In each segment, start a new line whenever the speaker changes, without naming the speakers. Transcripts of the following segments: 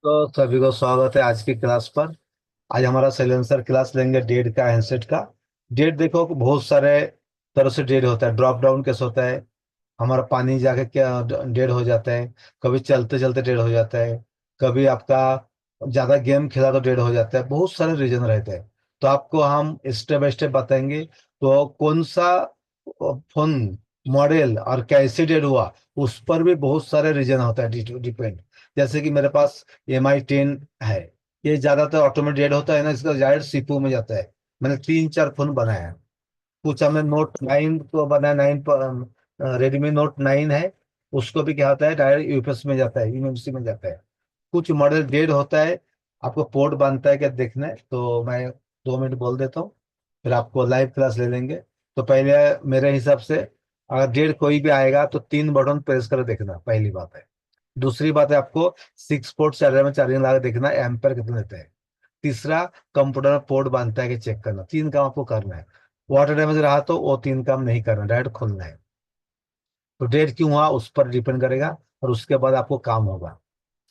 तो सभी को स्वागत है आज की क्लास पर। आज हमारा साइलेंसर क्लास लेंगे डेड का, हैंडसेट का। डेड देखो बहुत सारे तरह से डेड होता है। ड्रॉप डाउन कैसे होता है, हमारा पानी जाके क्या डेड हो जाता है। कभी चलते चलते डेड हो जाता है। कभी आपका ज्यादा गेम खेला तो डेड हो जाता है। बहुत सारे रीजन रहते हैं। तो आपको हम स्टेप बाय स्टेप बताएंगे। तो कौन सा फोन मॉडल और कैसे डेड हुआ, उस पर भी बहुत सारे रीजन होता है, डिपेंड। जैसे कि मेरे पास MI 10 है। ये ज्यादातर ऑटोमेटेड डेड होता है ना, इसका डायरेक्ट सीपीयू में जाता है। मैंने 3 4 फोन बनाया है। कुछ हमने Note 9 को बनाया, 9 पर Redmi Note 9 है। उसको भी क्या होता है, डायरेक्ट यूपीएस में जाता है, यूएमसी में जाता है। कुछ मॉडल डेड होता है। आपको पोर्ट बनता है क्या देखना है तो मैं 2 मिनट बोल देता हूँ, फिर आपको लाइव क्लास ले लेंगे। तो पहले मेरे हिसाब से अगर डेड कोई भी आएगा तो 3 बटन प्रेस कर देखना, पहली बात है। दूसरी बात है, आपको 6 पोर्ट चार्जर में चार्जिंग लगा के देखना एम्पेयर कितना देता है। तीसरा, कंप्यूटर में पोर्ट बांधता है कि चेक करना। 3 काम आपको करना है। वाटर डैमेज रहा तो वो 3 काम नहीं करना, डायरेक्ट खोलना है। तो डेट क्यों हुआ उस पर डिपेंड करेगा, और उसके बाद आपको काम होगा।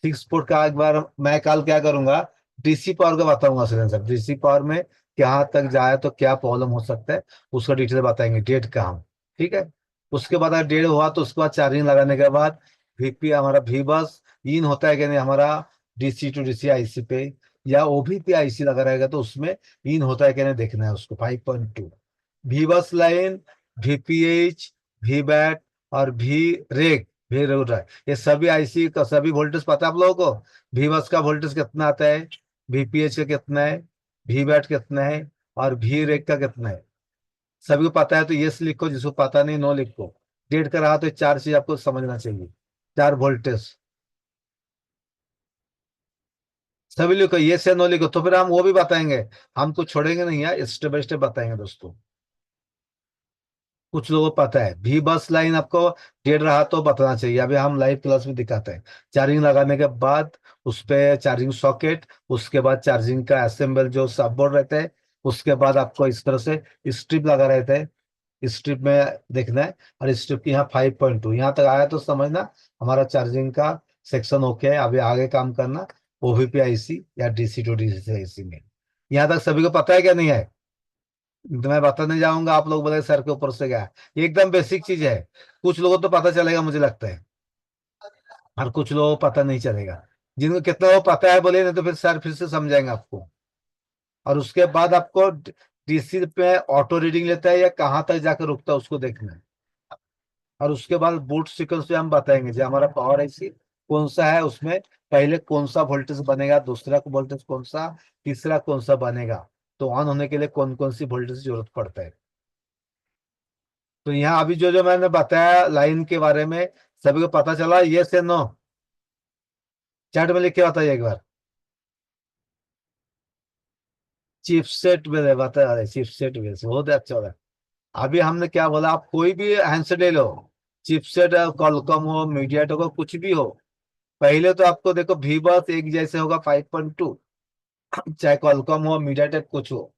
6 पोर्ट का एक बार मैं कल क्या करूंगा, डीसी पावर का बताऊंगा सिलेंसर। डीसी पावर में कहाँ तक जाए तो क्या प्रॉब्लम हो सकता है, उसका डिटेल बताएंगे डेट का हम। ठीक है। उसके बाद अगर डेढ़ हुआ तो उसके बाद चार्जिंग लगाने के बाद VP हमारा भी बस इन होता है कि नहीं हमारा, DC to DC आईसी पे, या OVP आईसी लगा रहेगा तो उसमें इन होता है कि नहीं देखना है उसको। 5.2 भी बस लाइन, VPH, VBAT और भी रोड है। ये सभी आईसी का सभी वोल्टेज पता है आप लोगों को। भी बस का वोल्टेज कितना आता है, VPH का कितना है, VBAT कितना है, और भी रेक का कितना है, सभी को पता है। तो यस लिखो, जिसको पता नहीं नो लिखो। डेट का रहा तो ये 4 चीज आपको समझना चाहिए। 4 वोल्टेज सभी लिखो, यस या नो लिखो, तो फिर हम वो भी बताएंगे। हम तो छोड़ेंगे नहीं यार, स्टेप बाय स्टेप बताएंगे दोस्तों। कुछ लोगों को पता है भी बस लाइन आपको डेढ़ रहा तो बताना चाहिए। अभी हम लाइव क्लास में दिखाते हैं। चार्जिंग लगाने के बाद उस पे चार्जिंग सॉकेट, उसके बाद चार्जिंग का असेंबल जो सब बोर्ड रहता है, उसके बाद आपको इस तरह से स्ट्रिप लगा रहता है। स्ट्रिप में देखना है। और स्ट्रिप की यहाँ 5.2 यहाँ तक आया तो समझना हमारा चार्जिंग का सेक्शन ओके है। अभी आगे काम करना OVP आईसी या DC to DC आईसी में। यहाँ तक सभी को पता है क्या नहीं है, तो मैं बताने जाऊंगा, आप लोग बोले सर के ऊपर से गया। ये एकदम बेसिक चीज है। कुछ लोगों को तो पता चलेगा मुझे लगता है, और कुछ लोगों को पता नहीं चलेगा। जिनको कितना वो पता है बोले, नहीं तो फिर सर फिर से समझाएंगे आपको। और उसके बाद आपको DC पे ऑटो रीडिंग लेता है या कहाँ तक जाकर रुकता है उसको देखना है। और उसके बाद बूट सीक्वेंस पे हम बताएंगे जो हमारा पावर आईसी कौन सा है, उसमें पहले कौन सा वोल्टेज बनेगा, दूसरा वोल्टेज कौन सा, तीसरा कौन सा बनेगा। तो ऑन होने के लिए कौन कौन सी वोल्टेज की जरूरत पड़ता है। तो यहाँ अभी जो जो मैंने बताया लाइन के बारे में, सभी को पता चला ये से नो। चैट में लिख के बताइए एक बार। चिपसेट में बता रहे, चिपसेट में से बहुत अच्छा हो रहा है। अभी हमने क्या बोला, आप कोई भी हैंडसेट ले लो, चिपसेट कॉलकॉम हो, मीडियाटेक हो, कुछ भी हो। पहले तो आपको देखो भी बस एक जैसे होगा 5.2, चाहे कॉलकॉम हो मीडियाटेक कुछ हो।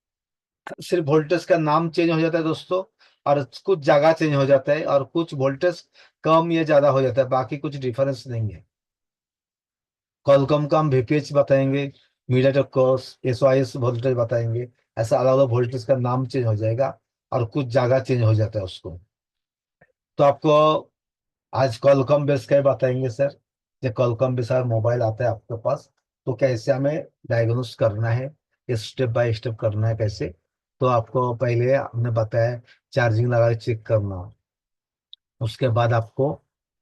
सिर्फ वोल्टेज का नाम चेंज हो जाता है दोस्तों, और कुछ जगह चेंज हो जाता है, और कुछ वोल्टेज कम या ज्यादा हो जाता है, बाकी कुछ डिफरेंस नहीं है। कॉलकॉम का हम VPH बताएंगे, मीडियाटेक को SOIS वोल्टेज बताएंगे। ऐसा अलग अलग वोल्टेज का नाम चेंज हो जाएगा, और कुछ जगह चेंज हो जाता है उसको। तो आपको आज कॉलकॉम बेस का ही बताएंगे सर। जब कॉलकॉम बेस का मोबाइल आता है आपके पास, तो कैसे हमें डायग्नोस करना है, स्टेप बाय स्टेप करना है कैसे। तो आपको पहले हमने बताया चार्जिंग लगा के चेक करना। उसके बाद आपको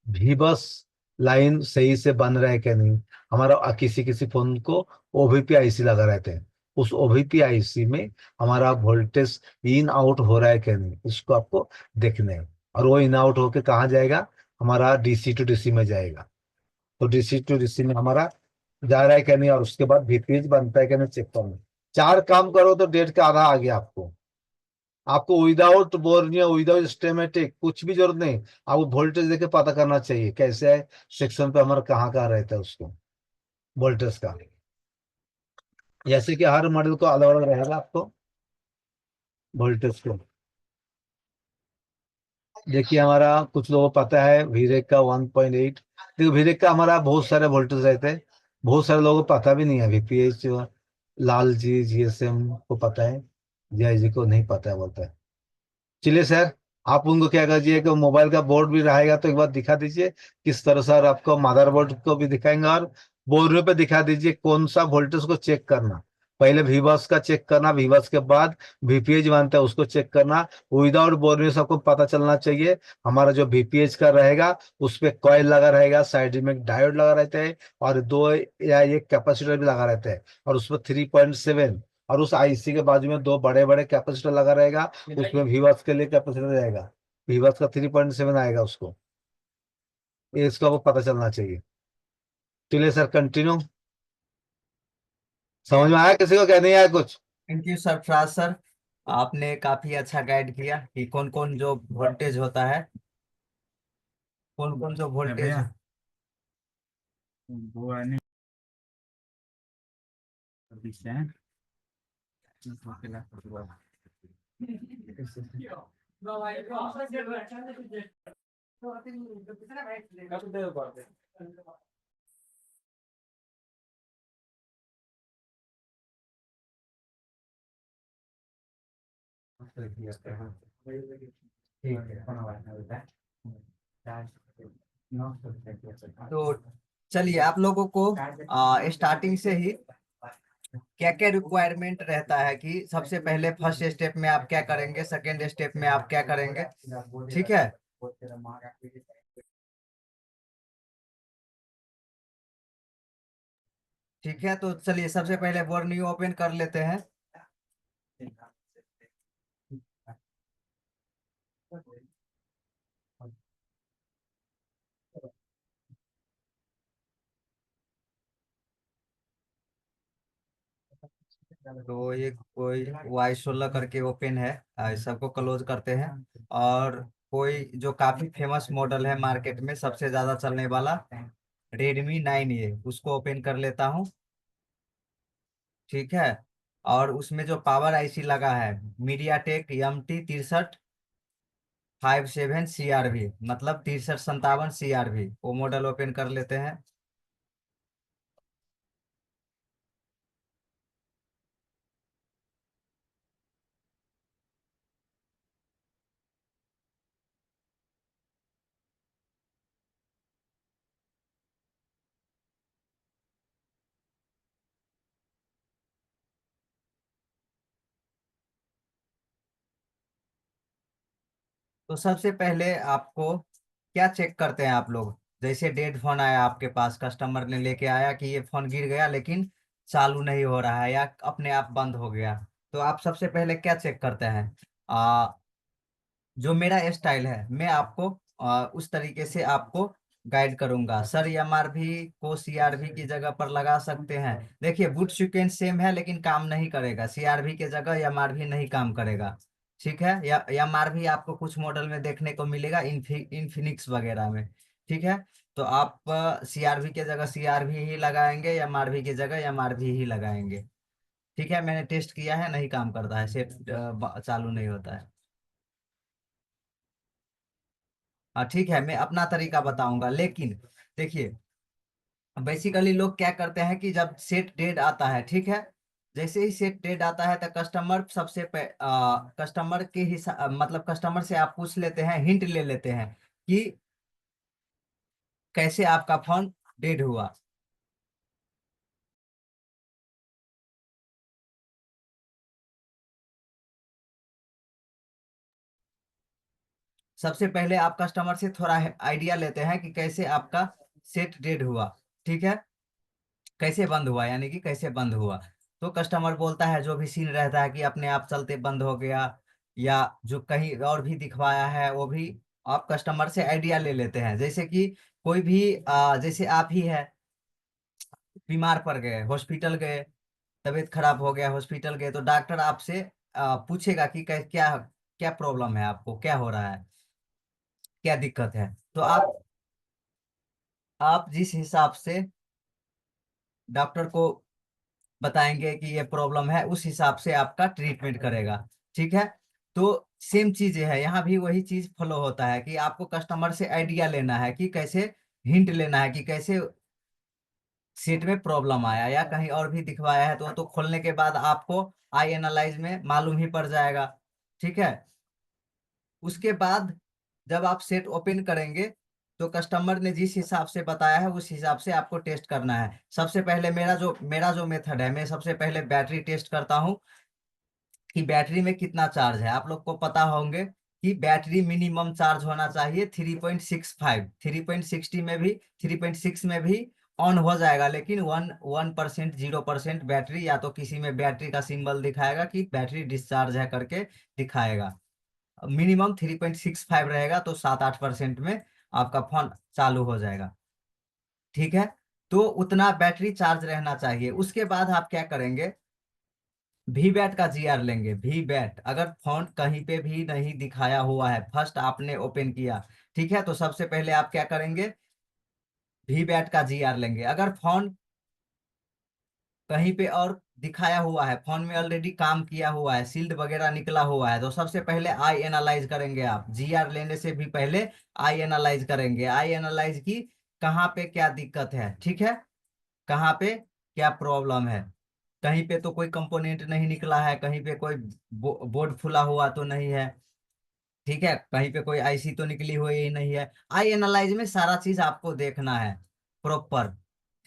भी बस लाइन सही से बन रहा है क्या नहीं। हमारा किसी किसी फोन को OVP आईसी लगा रहते हैं, उस OVP आईसी में हमारा वोल्टेज इन आउट हो रहा है क्या नहीं, इसको आपको देखना है। और वो इन आउट होके कहाँ जाएगा, हमारा DC to DC में जाएगा। तो DC to DC में हमारा जा रहा है क्या नहीं, और उसके बाद VPH बनता है क्या नहीं चेक करना। 4 काम करो तो डेढ़ का आधा आ गया आपको। आपको विदाउट बोर्निया, विदाउट स्टेमेटिक कुछ भी जरूरत नहीं। आपको वोल्टेज देके पता करना चाहिए कैसे है, सेक्शन पे हमारा कहाँ कहाँ रहता है उसको वोल्टेज का। जैसे कि हर मॉडल को अलग अलग रहेगा आपको वोल्टेज को। देखिए हमारा कुछ लोगों को पता है वीरेक का 1.8। देखो वीरेक का हमारा बहुत सारे वोल्टेज रहते हैं। बहुत सारे लोगों को पता भी नहीं है वीपीएच। लाल जी जीएसएम को पता है, जय जी को नहीं पता है बोलता है। चलिए सर, आप उनको क्या कीजिए कि मोबाइल का बोर्ड भी रहेगा तो एक बार दिखा दीजिए किस तरह सर, आपको मदरबोर्ड को भी दिखाएंगे और बोर्ड पे दिखा दीजिए कौन सा वोल्टेज को चेक करना। पहले वीबस का चेक करना, वीबस के बाद वीपीएच मानता है उसको चेक करना। विदाउट बोर्ड में सबको पता चलना चाहिए। हमारा जो वीपीएच का रहेगा उस पे कॉइल लगा रहेगा, साइड में एक डायोड लगा रहता है और दो या एक कैपेसिटर भी लगा रहता है, और उस पर 3.7, और उस आईसी के बाजू में दो बड़े बड़े कैपेसिटर लगा रहेगा। उसमें वीवर्स के लिए कैपेसिटर रहेगा, वीवर्स का 3.7 आएगा उसको। ये इसको आपको पता चलना चाहिए। चलिए सर कंटिन्यू। समझ में आया किसी को, क्या नहीं आया कुछ?
Thank you Sarfaraz sir. आपने काफी अच्छा गाइड किया कि कौन कौन जो वोल्टेज होता है, कौन कौन जो वोल्टेज। वो है नहीं, पीछे हैं। तो चलिए, आप लोगों को स्टार्टिंग से ही क्या क्या रिक्वायरमेंट रहता है कि सबसे पहले फर्स्ट स्टेप में आप क्या करेंगे, सेकेंड स्टेप में आप क्या करेंगे, ठीक है। ठीक है, तो चलिए सबसे पहले वर्ड न्यू ओपन कर लेते हैं। तो ये कोई Y16 करके ओपन है, सबको क्लोज करते हैं। और कोई जो काफी फेमस मॉडल है मार्केट में सबसे ज्यादा चलने वाला, Redmi 9A, उसको ओपन कर लेता हूँ। ठीक है। और उसमें जो पावर आईसी लगा है, मीडियाटेक MT6357 CRV, मतलब 6357 CRV, वो मॉडल ओपन कर लेते हैं। तो सबसे पहले आपको क्या चेक करते हैं आप लोग? जैसे डेड फोन आया आपके पास, कस्टमर ने लेके आया कि ये फोन गिर गया लेकिन चालू नहीं हो रहा है या अपने आप बंद हो गया, तो आप सबसे पहले क्या चेक करते हैं? जो मेरा स्टाइल है, मैं आपको उस तरीके से आपको गाइड करूंगा। सर MRV को CRV की जगह पर लगा सकते हैं। देखिए, बूट सीक्वेंस सेम है लेकिन काम नहीं करेगा, CRV के जगह MRV नहीं काम करेगा। ठीक है, या MRV आपको कुछ मॉडल में देखने को मिलेगा, इन्फिनिक्स वगैरह में। ठीक है, तो आप CRV के जगह CRV ही लगाएंगे, MRV की जगह MRV ही लगाएंगे। ठीक है, मैंने टेस्ट किया है, नहीं काम करता है, सेट चालू नहीं होता है। हाँ ठीक है, मैं अपना तरीका बताऊंगा, लेकिन देखिए, बेसिकली लोग क्या करते हैं कि जब सेट डेड आता है, ठीक है, जैसे ही सेट डेड आता है तो कस्टमर के हिसाब, मतलब कस्टमर से आप पूछ लेते हैं, हिंट ले लेते हैं कि कैसे आपका फोन डेड हुआ। सबसे पहले आप कस्टमर से थोड़ा आइडिया लेते हैं कि कैसे आपका सेट डेड हुआ। ठीक है, कैसे बंद हुआ, यानी कि कैसे बंद हुआ। तो कस्टमर बोलता है, जो भी सीन रहता है कि अपने आप चलते बंद हो गया, या जो कहीं और भी दिखवाया है वो भी आप कस्टमर से आइडिया ले लेते हैं। जैसे कि कोई भी जैसे आप ही है, बीमार पड़ गए, हॉस्पिटल गए, तबीयत खराब हो गया, हॉस्पिटल गए, तो डॉक्टर आपसे पूछेगा कि क्या क्या प्रॉब्लम है, आपको क्या हो रहा है, क्या दिक्कत है। तो आप जिस हिसाब से डॉक्टर को बताएंगे कि ये प्रॉब्लम है, उस हिसाब से आपका ट्रीटमेंट करेगा। ठीक है, तो सेम चीज है, यहाँ भी वही चीज फॉलो होता है कि आपको कस्टमर से आइडिया लेना है कि कैसे, हिंट लेना है कि कैसे सेट में प्रॉब्लम आया या कहीं और भी दिखवाया है तो खोलने के बाद आपको आई एनालाइज में मालूम ही पड़ जाएगा। ठीक है। उसके बाद जब आप सेट ओपन करेंगे तो कस्टमर ने जिस हिसाब से बताया है उस हिसाब से आपको टेस्ट करना है। सबसे पहले मेरा जो मेथड है, मैं सबसे पहले बैटरी टेस्ट करता हूँ कि बैटरी में कितना चार्ज है। आप लोग को पता होंगे कि बैटरी मिनिमम चार्ज होना चाहिए 3.65। 3.60 में भी, 3.6 में भी ऑन हो जाएगा, लेकिन 1% 0% बैटरी, या तो किसी में बैटरी का सिंबल दिखाएगा कि बैटरी डिस्चार्ज है करके दिखाएगा। मिनिमम 3.65 रहेगा तो 7-8% में आपका फोन चालू हो जाएगा। ठीक है। तो उतना बैटरी चार्ज रहना चाहिए। उसके बाद आप क्या करेंगे, वी बैट का जीआर लेंगे। वी बैट अगर फोन कहीं पे भी नहीं दिखाया हुआ है, फर्स्ट आपने ओपन किया, ठीक है, तो सबसे पहले आप क्या करेंगे, वी बैट का जीआर लेंगे। अगर फोन कहीं पे और दिखाया हुआ है, फोन में ऑलरेडी काम किया हुआ है, सील्ड वगैरह निकला हुआ है, तो सबसे पहले आई एनालाइज करेंगे। आप जीआर लेने से भी पहले आई एनालाइज करेंगे। आई एनालाइज की कहाँ पे क्या दिक्कत है, ठीक है, कहाँ पे क्या प्रॉब्लम है। कहीं पे तो कोई कंपोनेंट नहीं निकला है, कहीं पे कोई बोर्ड फुला हुआ तो नहीं है, ठीक है, कहीं पे कोई आईसी तो निकली हुई ही नहीं है। आई एनालाइज में सारा चीज आपको देखना है प्रॉपर।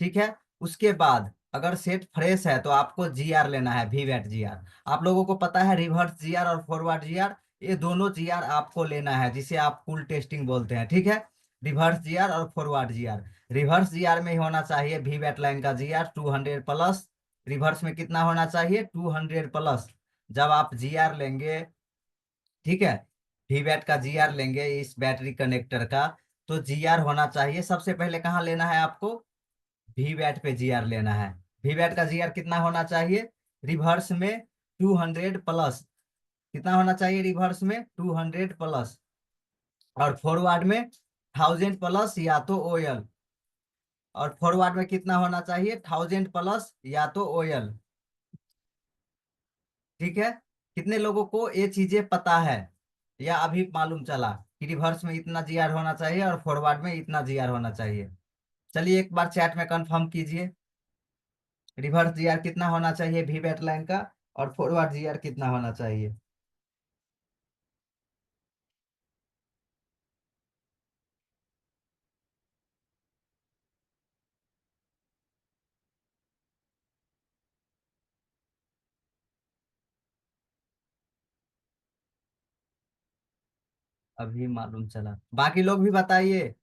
ठीक है। उसके बाद अगर सेट फ्रेश है तो आपको जीआर लेना है, वीवैट जीआर। आप लोगों को पता है रिवर्स जीआर और फॉरवर्ड जीआर, ये दोनों जीआर आपको लेना है, जिसे आप कूल टेस्टिंग बोलते हैं। ठीक है। रिवर्स जीआर और फॉरवर्ड जीआर। रिवर्स जीआर में ही होना चाहिए वीवैट लाइन का जीआर 200+। रिवर्स में कितना होना चाहिए, 200+। जब आप जीआर लेंगे, ठीक है, वीवैट का जीआर लेंगे इस बैटरी कनेक्टर का, तो जीआर होना चाहिए सबसे पहले कहाँ लेना है आपको, वीवैट पे जीआर लेना है। वीवैट का जीआर कितना होना चाहिए, रिवर्स में 200+। कितना होना चाहिए रिवर्स में, 200+। और फॉरवर्ड में 1000+ या तो ओएल। और फॉरवर्ड में कितना होना चाहिए, 1000+ या तो ओएल। ठीक है। कितने लोगों को ये चीजें पता है, या अभी मालूम चला कि रिवर्स में इतना जीआर होना चाहिए और फॉरवर्ड में इतना जीआर होना चाहिए। चलिए एक बार चैट में कंफर्म कीजिए, रिवर्स जीआर कितना होना चाहिए वी बैट लाइन का, और फॉरवर्ड जीआर कितना होना चाहिए। अभी मालूम चला, बाकी लोग भी बताइए।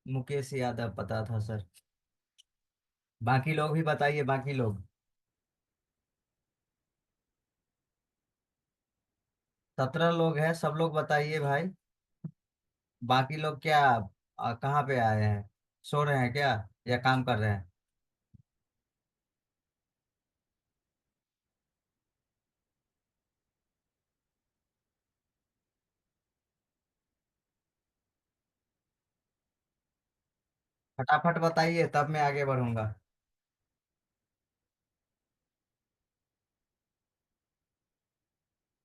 मुकेश यादव पता था सर। बाकी लोग भी बताइए, बाकी लोग। 17 लोग हैं, सब लोग बताइए भाई। बाकी लोग क्या, कहाँ पे आए हैं, सो रहे हैं क्या या काम कर रहे हैं। फटाफट बताइए तब मैं आगे बढ़ूंगा।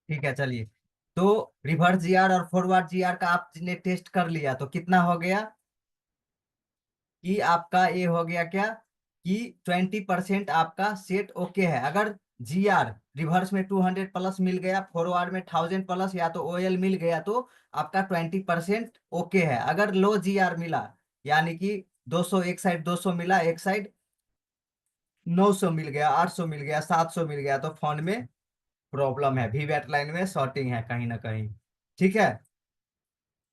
ठीक है चलिए। तो रिवर्स जीआर और फॉरवर्ड जीआर का आपने टेस्ट कर लिया तो कितना हो गया, कि आपका ये हो गया क्या, कि 20% आपका सेट ओके है। अगर जीआर रिवर्स में 200+ मिल गया, फॉरवर्ड में 1000+ या तो ओएल मिल गया, तो आपका 20% ओके है। अगर लो जीआर मिला, यानी कि 200 एक साइड, 200 मिला एक साइड, 900 मिल गया, 800 मिल गया, 700 मिल गया, तो फोन में प्रॉब्लम है, वीवैट लाइन में शॉर्टिंग है कहीं ना कहीं। ठीक है।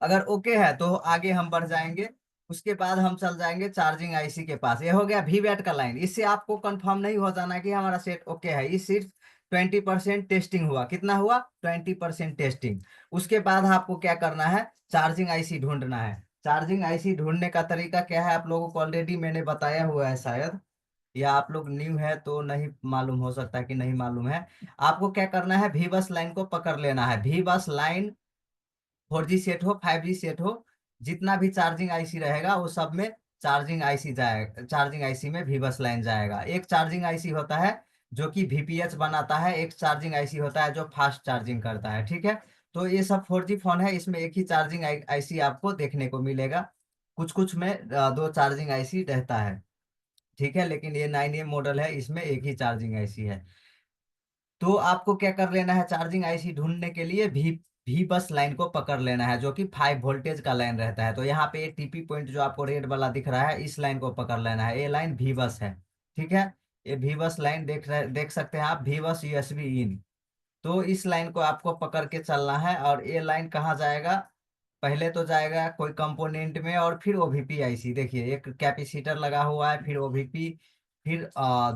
अगर ओके है तो आगे हम बढ़ जाएंगे। उसके बाद हम चल जाएंगे चार्जिंग आईसी के पास। ये हो गया वीवैट का लाइन। इससे आपको कंफर्म नहीं हो जाना कि हमारा सेट ओके है, ये सिर्फ 20% टेस्टिंग हुआ। कितना हुआ, 20% टेस्टिंग। उसके बाद आपको क्या करना है, चार्जिंग आईसी ढूंढना है। चार्जिंग आईसी ढूंढने का तरीका क्या है, आप लोगों को ऑलरेडी मैंने बताया हुआ है शायद, या आप लोग न्यू है तो नहीं मालूम, हो सकता है कि नहीं मालूम है। आपको क्या करना है, वी बस लाइन को पकड़ लेना है। वी बस लाइन 4G सेट हो, 5G सेट हो, जितना भी चार्जिंग आईसी रहेगा वो सब में चार्जिंग आईसी जाएगा। चार्जिंग आईसी में वी बस लाइन जाएगा। एक चार्जिंग आईसी होता है जो कि वीपीएच बनाता है, एक चार्जिंग आईसी होता है जो फास्ट चार्जिंग करता है। ठीक है। तो ये सब 4G फोन है, इसमें एक ही चार्जिंग आईसी आपको देखने को मिलेगा। कुछ कुछ में दो चार्जिंग आईसी रहता है। ठीक है, लेकिन ये 9A मॉडल है, इसमें एक ही चार्जिंग आईसी है। तो आपको क्या कर लेना है, चार्जिंग आईसी ढूंढने के लिए भी बस लाइन को पकड़ लेना है, जो कि 5 वोल्टेज का लाइन रहता है। तो यहाँ पे ये टीपी पॉइंट जो आपको रेड वाला दिख रहा है, इस लाइन को पकड़ लेना है, ये लाइन भी बस है। ठीक है, ये भी बस लाइन देख सकते हैं आप, भी बस यूएसबी इन। तो इस लाइन को आपको पकड़ के चलना है, और ये लाइन कहाँ जाएगा, पहले तो जाएगा कोई कंपोनेंट में, और फिर ओवीपी आईसी। देखिए, एक कैपेसिटर लगा हुआ है, फिर ओवीपी, फिर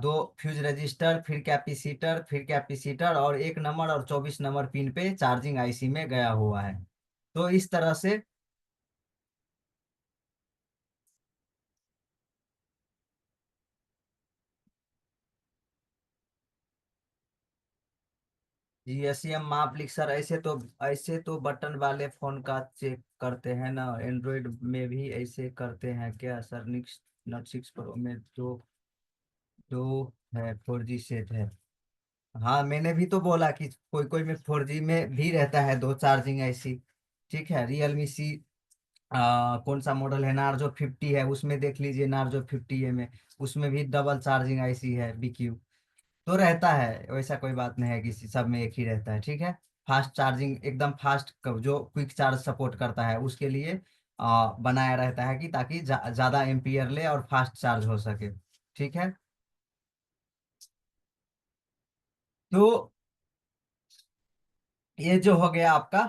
दो फ्यूज रजिस्टर, फिर कैपेसिटर, और 1 नंबर और 24 नंबर पिन पे चार्जिंग आईसी में गया हुआ है। तो इस तरह से जीएसएम माप लिख सर, ऐसे तो बटन वाले फोन का चेक करते हैं ना, एंड्रॉइड में भी ऐसे करते हैं क्या सर? नोट 6 प्रो में जो है 4G सेट है। हाँ, मैंने भी तो बोला कि कोई कोई में 4G में भी रहता है दो चार्जिंग ऐसी। ठीक है, रियलमी सी कौन सा मॉडल है, नार्जो 50 है, उसमें देख लीजिए, नार्जो 50 है में, उसमें भी डबल चार्जिंग आईसी है, BQ। तो रहता है, वैसा कोई बात नहीं है कि सब में एक ही रहता है। ठीक है, फास्ट चार्जिंग एकदम फास्ट, जो क्विक चार्ज सपोर्ट करता है उसके लिए बनाया रहता है, कि ताकि ज्यादा एम्पियर ले और फास्ट चार्ज हो सके। ठीक है, तो ये जो हो गया आपका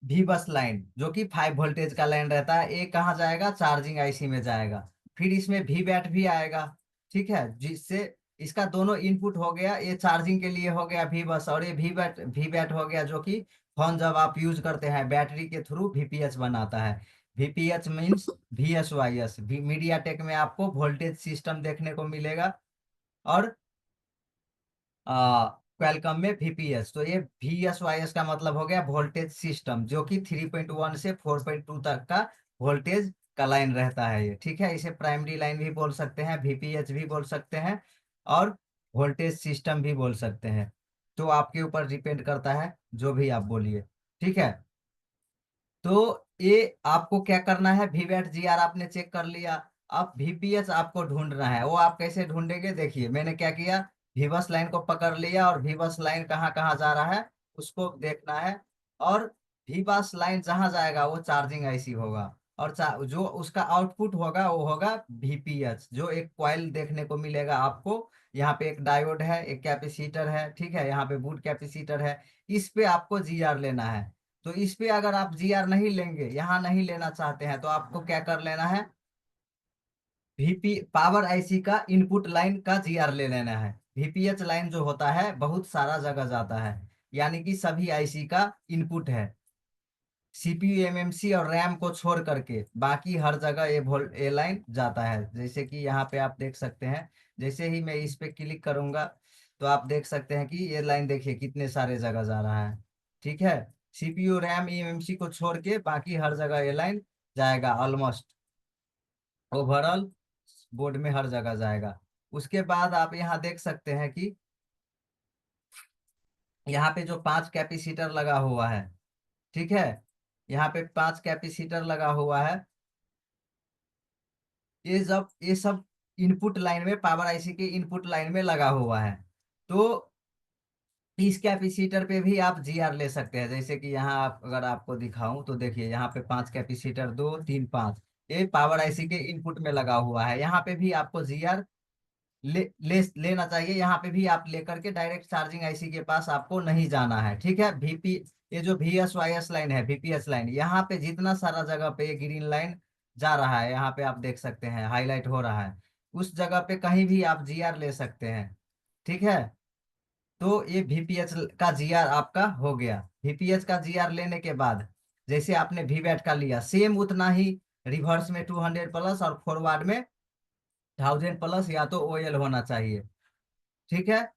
भी बस लाइन, जो कि 5 वोल्टेज का लाइन रहता है, ये कहाँ जाएगा, चार्जिंग आईसी में जाएगा। फिर इसमें भी बैट भी आएगा। ठीक है, जिससे इसका दोनों इनपुट हो गया, ये चार्जिंग के लिए हो गया भी बस, और ये भी बैट हो गया, जो कि फोन जब आप यूज करते हैं बैटरी के थ्रू वीपीएच बनाता है। VPH means VSYS, media take में आपको वोल्टेज सिस्टम देखने को मिलेगा, और क्वेलकम में VPS। तो ये VSYS का मतलब हो गया वोल्टेज सिस्टम, जो कि 3.1 से 4.2 तक का वोल्टेज का लाइन रहता है ये। ठीक है, इसे प्राइमरी लाइन भी बोल सकते हैं, VPH भी बोल सकते हैं, और वोल्टेज सिस्टम भी बोल सकते हैं। तो आपके ऊपर डिपेंड करता है, जो भी आप बोलिए। ठीक है, तो ये आपको क्या करना है, VVAT GR आपने चेक कर लिया। अब VPH आपको ढूंढना है, वो आप कैसे ढूंढेंगे, देखिए मैंने क्या किया, भीबस लाइन को पकड़ लिया, और भीबस लाइन कहाँ कहाँ जा रहा है उसको देखना है। और भीबस लाइन जहां जाएगा वो चार्जिंग आईसी होगा, और जो उसका आउटपुट होगा वो होगा VPH, जो एक कॉइल देखने को मिलेगा आपको। यहाँ पे एक डायोड है, एक कैपेसिटर है, ठीक है, यहाँ पे बूट कैपेसिटर है। इस पे आपको GR लेना है। तो इस पे अगर आप GR नहीं लेंगे, यहाँ नहीं लेना चाहते हैं, तो आपको क्या कर लेना है, VP पावर आईसी का इनपुट लाइन का GR ले लेना है। VPH लाइन जो होता है बहुत सारा जगह जाता है, यानी कि सभी आईसी का इनपुट है। CPU, MMC और रैम को छोड़ करके बाकी हर जगह ये लाइन जाता है। जैसे कि यहाँ पे आप देख सकते हैं, जैसे ही मैं इस पे क्लिक करूंगा, तो आप देख सकते हैं कि ये लाइन देखिए कितने सारे जगह जा रहा है। ठीक है, CPU, रैम, MMC को छोड़ के बाकी हर जगह ये लाइन जाएगा, ऑलमोस्ट ओवरऑल बोर्ड में हर जगह जाएगा। उसके बाद आप यहाँ देख सकते हैं कि यहाँ पे जो 5 कैपेसिटर लगा हुआ है, ठीक है, यहाँ पे 5 कैपेसिटर लगा हुआ है। ये सब इनपुट लाइन में, पावर आईसी के इनपुट लाइन में लगा हुआ है। तो इस कैपेसिटर पे भी आप GR ले सकते हैं, जैसे कि यहाँ अगर आपको दिखाऊं तो देखिए, यहाँ पे 5 कैपेसिटर, 2 3 5, ये पावर आईसी के इनपुट में लगा हुआ है। यहाँ पे भी आपको GR लेना चाहिए। यहाँ पे भी आप लेकर के डायरेक्ट चार्जिंग आईसी के पास आपको नहीं जाना है। ठीक है, ये जो VSYS लाइन है, VPS लाइन, यहाँ पे जितना सारा जगह पे ये ग्रीन लाइन जा रहा है, यहाँ पे आप देख सकते हैं हाईलाइट हो रहा है, उस जगह पे कहीं भी आप GR ले सकते हैं। ठीक है, तो ये VPH का GR आपका हो गया। VPH का GR लेने के बाद, जैसे आपने VVAT का लिया, सेम उतना ही रिवर्स में 200 प्लस और फॉरवर्ड में 1000 प्लस, या तो OL होना चाहिए। ठीक है,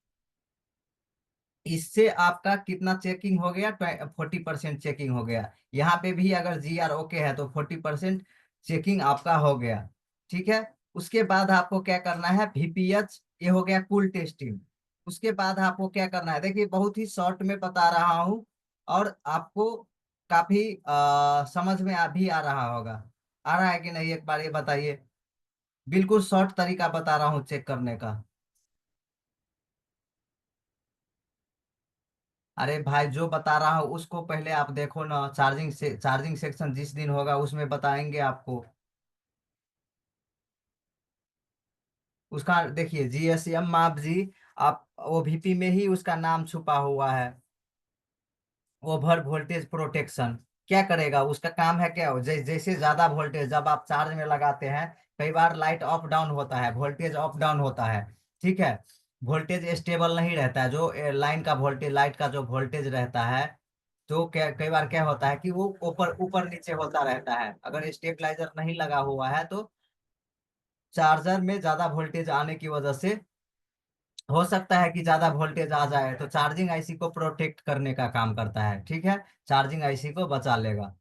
इससे आपका कितना चेकिंग हो गया, 40% चेकिंग हो गया। यहाँ पे भी अगर GR ओके है तो 40% चेकिंग आपका हो गया। ठीक है, उसके बाद आपको क्या करना है, VPH, ये हो गया कूल टेस्टिंग। उसके बाद आपको क्या करना है, देखिए बहुत ही शॉर्ट में बता रहा हूँ, और आपको काफी समझ में भी आ रहा होगा। आ रहा है कि नहीं, एक बार ये बताइए। बिल्कुल शॉर्ट तरीका बता रहा हूँ चेक करने का। अरे भाई जो बता रहा हूँ उसको पहले आप देखो ना, चार्जिंग सेक्शन जिस दिन होगा उसमें बताएंगे आपको। उसका देखिए जीएसएम माप जी, आप ओवीपी में ही उसका नाम छुपा हुआ है, ओवर वोल्टेज प्रोटेक्शन। क्या करेगा, उसका काम है क्या, जैसे ज्यादा वोल्टेज जब आप चार्ज में लगाते हैं, कई बार लाइट अप डाउन होता है, वोल्टेज अप डाउन होता है, ठीक है, वोल्टेज स्टेबल नहीं रहता है, जो लाइन का वोल्टेज, लाइट का जो वोल्टेज रहता है, तो क्या कई बार क्या होता है कि वो ऊपर ऊपर नीचे होता रहता है, अगर स्टेबलाइजर नहीं लगा हुआ है तो चार्जर में ज्यादा वोल्टेज आने की वजह से हो सकता है कि ज्यादा वोल्टेज आ जाए, तो चार्जिंग आईसी को प्रोटेक्ट करने का काम करता है, ठीक है, चार्जिंग आईसी को बचा लेगा।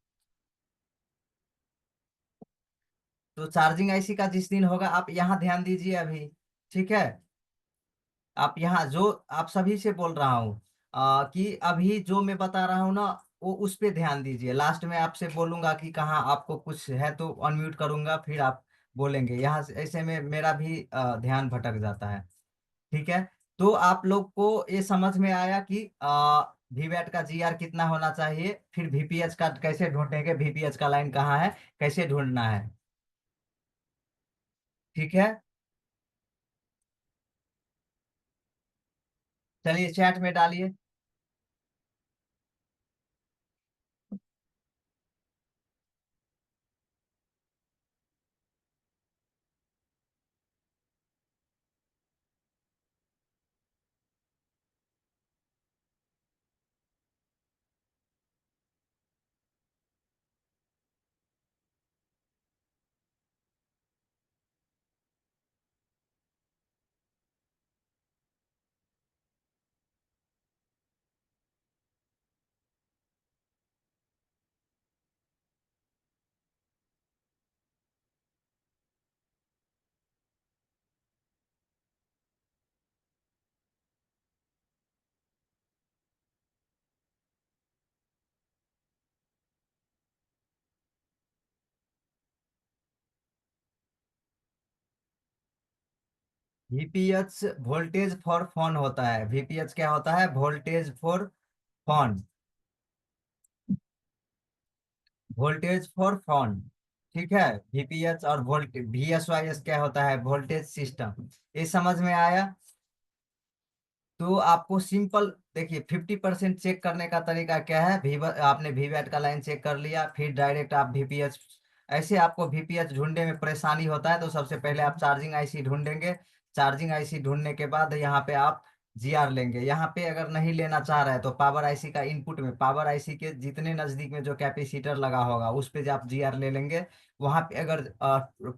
तो चार्जिंग आईसी का जिस दिन होगा आप यहाँ ध्यान दीजिए अभी, ठीक है, आप यहाँ जो, आप सभी से बोल रहा हूँ कि अभी जो मैं बता रहा हूँ ना, वो उस पे ध्यान दीजिए, लास्ट में आपसे बोलूंगा कि कहाँ आपको कुछ है तो अनम्यूट करूंगा, फिर आप बोलेंगे, यहाँ से ऐसे में मेरा भी ध्यान भटक जाता है, ठीक है। तो आप लोग को ये समझ में आया कि वीवैट का जीआर कितना होना चाहिए, फिर वीपीएच का कैसे ढूंढेंगे, वीपीएच का लाइन कहाँ है, कैसे ढूंढना है, ठीक है। चलिए चैट में डालिए। वीपीएच वोल्टेज फॉर फोन होता है, वीपीएच क्या होता है, voltage for phone, voltage for phone, ठीक है। वीपीएच और वोल्ट वीएसवाईएस क्या होता है, वोल्टेज सिस्टम। ये समझ में आया। तो आपको सिंपल देखिए 50% चेक करने का तरीका क्या है, आपने वीवैट का लाइन चेक कर लिया, फिर डायरेक्ट आप वीपीएच, ऐसे आपको वीपीएच ढूंढने में परेशानी होता है तो सबसे पहले आप चार्जिंग आईसी ढूंढेंगे, चार्जिंग आईसी ढूंढने के बाद यहाँ पे आप जीआर लेंगे, यहाँ पे अगर नहीं लेना चाह रहे हैं तो पावर आईसी का इनपुट में, पावर आईसी के जितने नजदीक में जो कैपेसिटर लगा होगा उस पे आप जीआर ले लेंगे। वहां पे अगर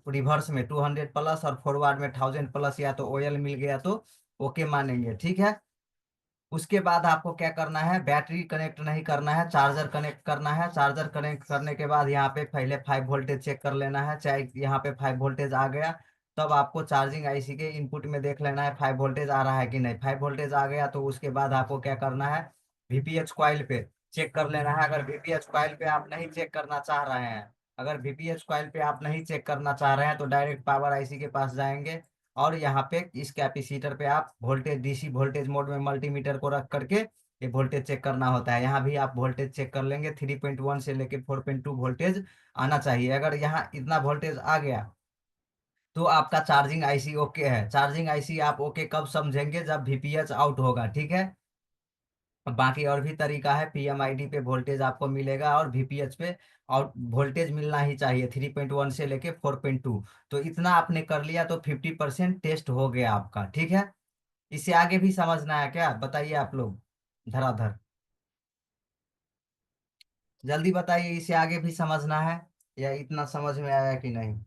रिवर्स में 200 प्लस और फॉरवर्ड में 1000 प्लस या तो ओएल मिल गया तो ओके मानेंगे, ठीक है। उसके बाद आपको क्या करना है, बैटरी कनेक्ट नहीं करना है, चार्जर कनेक्ट करना है, चार्जर कनेक्ट करने के बाद यहाँ पे पहले 5 वोल्टेज चेक कर लेना है, चाहे यहाँ पे 5 वोल्टेज आ गया, तब आपको चार्जिंग आईसी के इनपुट में देख लेना है 5 वोल्टेज आ रहा है कि नहीं, 5 वोल्टेज आ गया तो उसके बाद आपको क्या करना है, वीपीएच कॉइल पे चेक कर लेना है। अगर वीपीएच कॉइल पे आप नहीं चेक करना चाह रहे हैं, अगर वीपीएच कॉइल पे आप नहीं चेक करना चाह रहे हैं तो डायरेक्ट पावर आईसी के पास जाएंगे, और यहाँ पे इस कैपेसिटर पे आप वोल्टेज डीसी वोल्टेज मोड में मल्टीमीटर को रख करके ये वोल्टेज चेक करना होता है। यहाँ भी आप वोल्टेज चेक कर लेंगे, 3.1 से लेके 4.2 वोल्टेज आना चाहिए, अगर यहाँ इतना वोल्टेज आ गया तो आपका चार्जिंग आईसी ओके है। चार्जिंग आईसी आप ओके कब समझेंगे, जब वीपीएच आउट होगा, ठीक है। बाकी और भी तरीका है, पीएमआईडी पे वोल्टेज आपको मिलेगा और वीपीएच पे, और वोल्टेज मिलना ही चाहिए 3.1 से लेके 4.2। तो इतना आपने कर लिया तो 50% टेस्ट हो गया आपका, ठीक है। इससे आगे भी समझना है क्या, बताइए आप लोग धराधर, जल्दी बताइए, इससे आगे भी समझना है या इतना समझ में आया कि नहीं।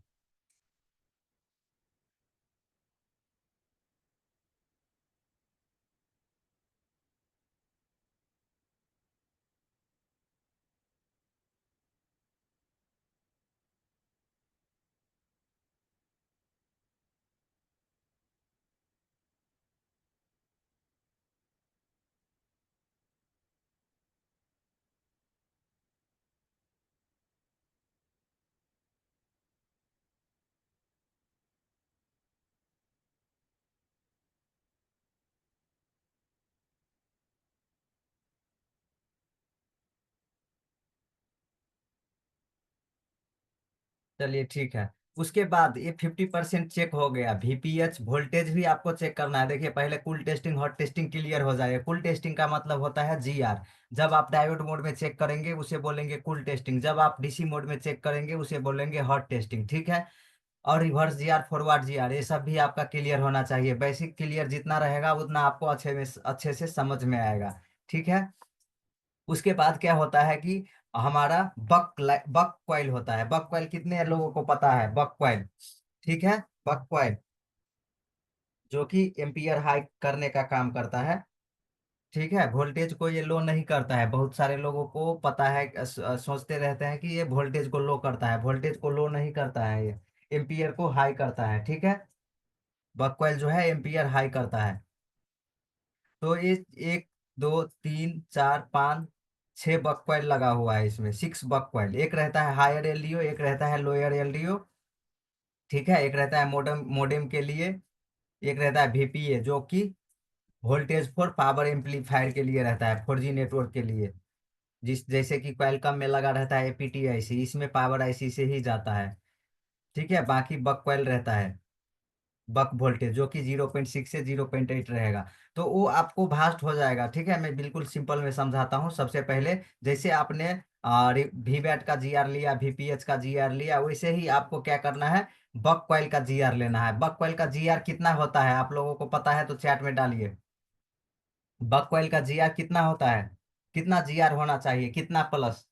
चलिए ठीक है। उसके बाद ये 50% चेक हो गया, VPH वोल्टेज भी आपको चेक करना है। देखिए पहले cool testing hot testing clear हो जाएगा। कूल टेस्टिंग का मतलब होता है GR। जब आप डायोड मोड में चेक करेंगे उसे बोलेंगे कूल टेस्टिंग, जब आप DC मोड में चेक करेंगे उसे बोलेंगे हॉट टेस्टिंग, ठीक है। और रिवर्स GR फॉरवर्ड GR ये सब भी आपका क्लियर होना चाहिए। बेसिक क्लियर जितना रहेगा उतना आपको अच्छे से समझ में आएगा, ठीक है। उसके बाद क्या होता है कि हमारा बक कॉइल होता है। बक कॉइल कितने लोगों को पता है? बक कॉइल, ठीक है। बक कॉइल जो कि एम्पियर हाई करने का काम करता है, ठीक है। वोल्टेज को ये लो नहीं करता है। बहुत सारे लोगों को पता है, सोचते रहते हैं कि ये वोल्टेज को लो करता है। वोल्टेज को लो नहीं करता है, ये एम्पियर को हाई करता है, ठीक है। बक कॉइल जो है एम्पियर हाई करता है। तो ये एक, दो, तीन, चार, पाँच, 6 बक कॉइल लगा हुआ है इसमें। 6 बक कॉइल, एक रहता है हायर LDO, एक रहता है लोअर LDO, ठीक है। एक रहता है मोडेम मोडेम के लिए, एक रहता है VPA जो कि वोल्टेज फॉर पावर एम्पलीफायर के लिए रहता है, 4G नेटवर्क के लिए। जैसे कि क्वेलकम में लगा रहता है APT IC, इसमें पावर IC से ही जाता है, ठीक है। बाकी बक कॉइल रहता है बक वोल्टेज जो कि 0.6 से 0.8 रहेगा। तो वो आपको भास्ट हो जाएगा, ठीक है। मैं बिल्कुल सिंपल में समझाता हूँ। सबसे पहले जैसे आपने VBAT का GR लिया, VPH का GR लिया, वैसे ही आपको क्या करना है, बक कॉइल का GR लेना है। बक कॉइल का GR कितना होता है आप लोगों को पता है तो चैट में डालिए। बक कॉइल का GR कितना होता है? कितना GR होना चाहिए, कितना प्लस?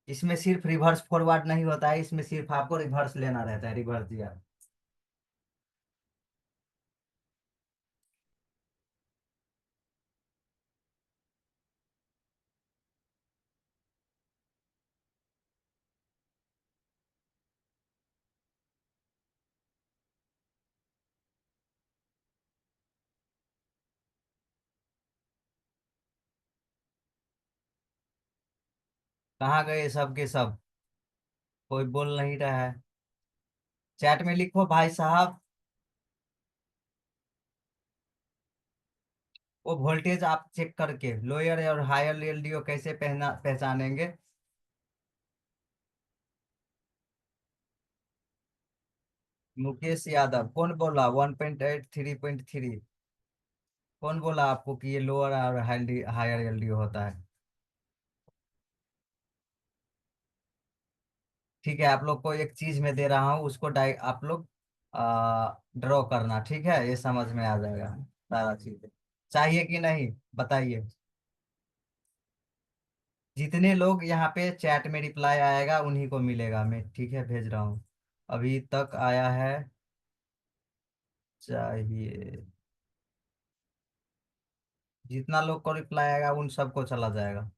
इसमें सिर्फ रिवर्स फॉरवर्ड नहीं होता है, इसमें सिर्फ आपको रिवर्स लेना रहता है, रिवर्स GR। कहाँ गए सब के सब? कहाँ गए सब के सब? कोई बोल नहीं रहा है। चैट में लिखो भाई साहब। वो वोल्टेज आप चेक करके लोअर और हायर LDO कैसे पहचानेंगे? मुकेश यादव कौन बोला 1.8 3.3? कौन बोला आपको कि ये लोअर और हायर LDO होता है? ठीक है, आप लोग को एक चीज में दे रहा हूँ, उसको डाइ आप लोग ड्रॉ करना, ठीक है। ये समझ में आ जाएगा सारा चीज। चाहिए कि नहीं बताइए। जितने लोग यहाँ पे चैट में रिप्लाई आएगा उन्हीं को मिलेगा। मैं ठीक है भेज रहा हूँ। अभी तक आया है, चाहिए। जितना लोग को रिप्लाई आएगा उन सबको चला जाएगा।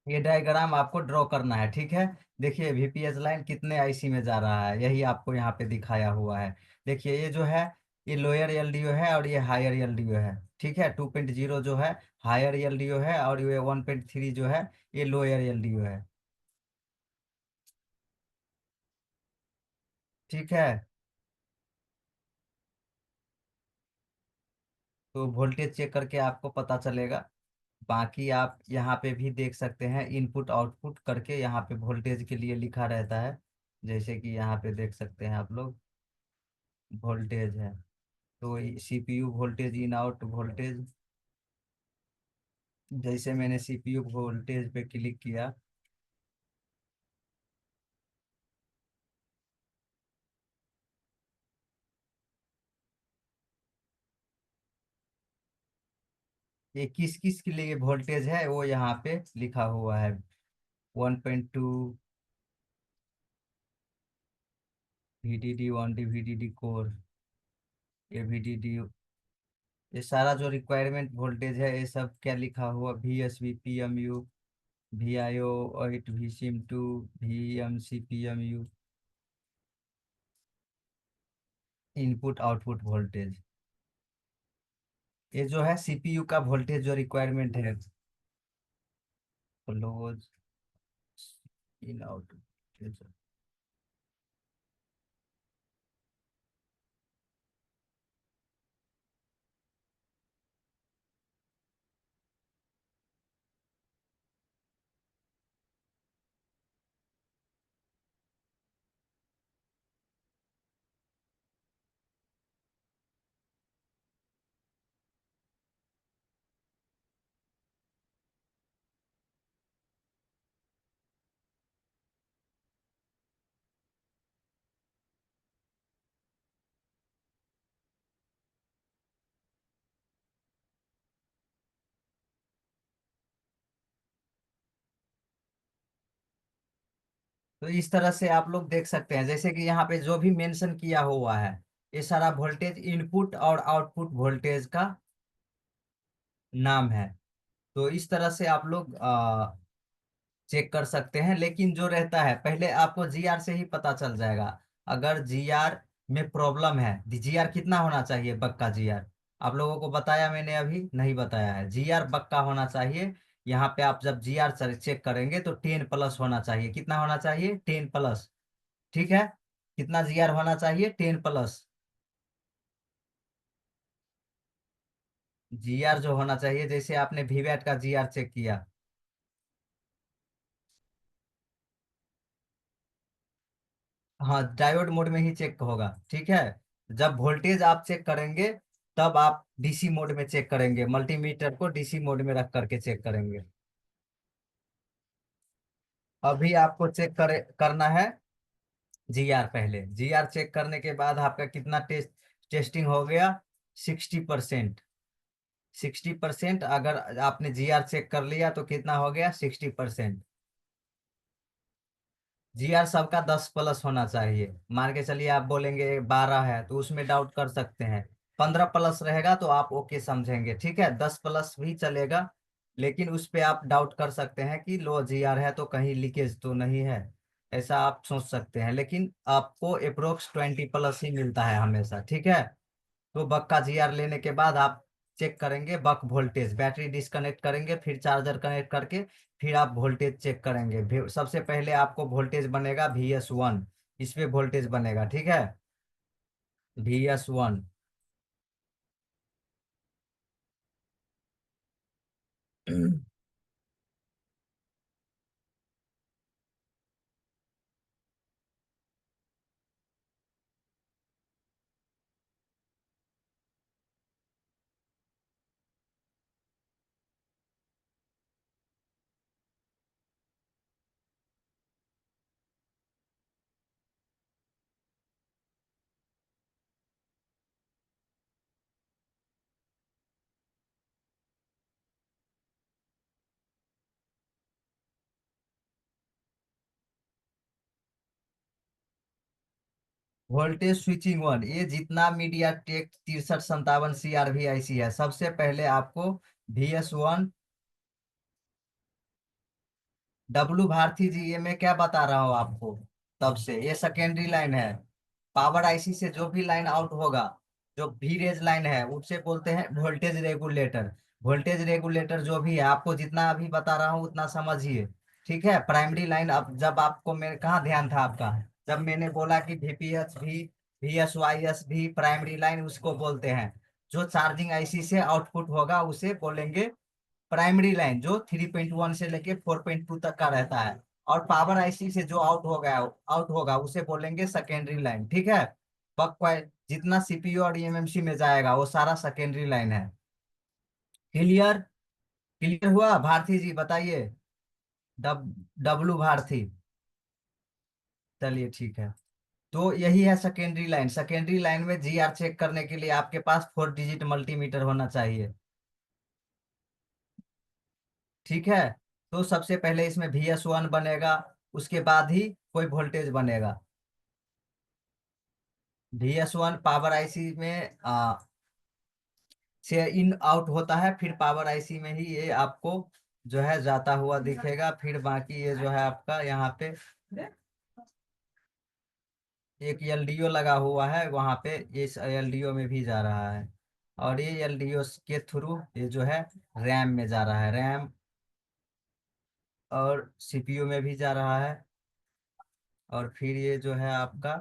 ये डायग्राम आपको ड्रॉ करना है, ठीक है। देखिए VPH लाइन कितने IC में जा रहा है, यही आपको यहाँ पे दिखाया हुआ है। देखिए ये जो है ये लोअर LDO है और ये हायर LDO है, ठीक है। 2.0 जो है हायर LDO है और ये 1.3 जो है ये लोअर LDO है, ठीक है। तो वोल्टेज चेक करके आपको पता चलेगा। बाकी आप यहाँ पे भी देख सकते हैं, इनपुट आउटपुट करके यहाँ पे वोल्टेज के लिए लिखा रहता है। जैसे कि यहाँ पे देख सकते हैं आप लोग, वोल्टेज है तो CPU voltage, in out voltage, जैसे मैंने सीपीयू वोल्टेज पे क्लिक किया, ये किस किस के लिए वोल्टेज है वो यहाँ पे लिखा हुआ है। 1.2 VDD1 DVDD कोर, AVDD, ये सारा जो रिक्वायरमेंट वोल्टेज है ये सब क्या लिखा हुआ, VSB PMU, VIO 8 VSIM2 VMC PMU, input output voltage. ये जो है सीपीयू का वोल्टेज जो रिक्वायरमेंट है, क्लोज इन आउट। तो इस तरह से आप लोग देख सकते हैं, जैसे कि यहाँ पे जो भी मेंशन किया हुआ है ये सारा वोल्टेज इनपुट और आउटपुट वोल्टेज का नाम है। तो इस तरह से आप लोग चेक कर सकते हैं, लेकिन जो रहता है पहले आपको जीआर से ही पता चल जाएगा। अगर जीआर में प्रॉब्लम है, जीआर कितना होना चाहिए, बग का जीआर आप लोगों को बताया मैंने, अभी नहीं बताया है। जीआर बग का होना चाहिए, यहाँ पे आप जब जीआर चेक करेंगे तो 10+ होना चाहिए। कितना होना चाहिए, 10+। ठीक है, कितना जीआर होना चाहिए, 10+। जीआर जो होना चाहिए, जैसे आपने वीवैट का जीआर चेक किया, हाँ डायोड मोड में ही चेक होगा। ठीक है, जब वोल्टेज आप चेक करेंगे तब आप डीसी मोड में चेक करेंगे, मल्टीमीटर को डीसी मोड में रख करके चेक करेंगे। अभी आपको चेक करना है जीआर। पहले जीआर चेक करने के बाद आपका कितना टेस्टिंग हो गया, 60%। 60% अगर आपने जीआर चेक कर लिया तो कितना हो गया, 60%। जीआर सबका 10+ होना चाहिए। मान के चलिए आप बोलेंगे 12 है तो उसमें डाउट कर सकते हैं, 15+ रहेगा तो आप ओके समझेंगे। ठीक है, 10+ भी चलेगा, लेकिन उस पे आप डाउट कर सकते हैं कि लो जीआर है तो कहीं लीकेज तो नहीं है, ऐसा आप सोच सकते हैं। लेकिन आपको अप्रोक्स 20+ ही मिलता है हमेशा। ठीक है, तो बक का जीआर लेने के बाद आप चेक करेंगे बक वोल्टेज, बैटरी डिस्कनेक्ट करेंगे फिर चार्जर कनेक्ट करके फिर आप वोल्टेज चेक करेंगे। सबसे पहले आपको वोल्टेज बनेगा VS1, इस पे वोल्टेज बनेगा। ठीक है, VS1। वोल्टेज स्विचिंग वन, ये जितना मीडिया टेक 6357 CRV IC है, सबसे पहले आपको VS1। डब्लू भारती जी, ये मैं क्या बता रहा हूँ आपको तब से, ये सेकेंडरी लाइन है। पावर आईसी से जो भी लाइन आउट होगा, जो भी रेज लाइन है उससे बोलते हैं वोल्टेज रेगुलेटर। वोल्टेज रेगुलेटर जो भी है, आपको जितना अभी बता रहा हूँ उतना समझिए। ठीक है, प्राइमरी लाइन, अब जब आपको, मेरे कहाँ ध्यान था आपका, जब मैंने बोला कि VPH भी VSYS भी प्राइमरी लाइन उसको बोलते हैं। जो चार्जिंग आईसी से आउटपुट होगा उसे बोलेंगे प्राइमरी लाइन, जो 3.1 से लेके 4.2 तक का रहता है। और पावर आईसी से जो आउट होगा उसे बोलेंगे सेकेंडरी लाइन। ठीक है, बक कॉइल जितना सीपीयू और ईएमएमसी में जाएगा वो सारा सेकेंडरी लाइन है। क्लियर। क्लियर हुआ भारती जी, बताइए। डब्लू भारती। चलिए ठीक है। तो यही है सेकेंडरी लाइन। सेकेंडरी लाइन में जीआर चेक करने के लिए आपके पास 4 डिजिट मल्टीमीटर होना चाहिए। ठीक है। तो सबसे पहले इसमें VS1 बनेगा, उसके बाद ही कोई वोल्टेज बनेगा। VS1 पावर आईसी में से इन आउट होता है, फिर पावर आईसी में ही ये आपको जो है जाता हुआ दिखेगा। फिर बाकी ये जो है आपका यहाँ पे एक एलडीओ लगा हुआ है, वहां पे इस एलडीओ में भी जा रहा है। और ये एलडीओ के थ्रू ये जो है रैम में जा रहा है, रैम और सीपीयू में भी जा रहा है। और फिर ये जो है आपका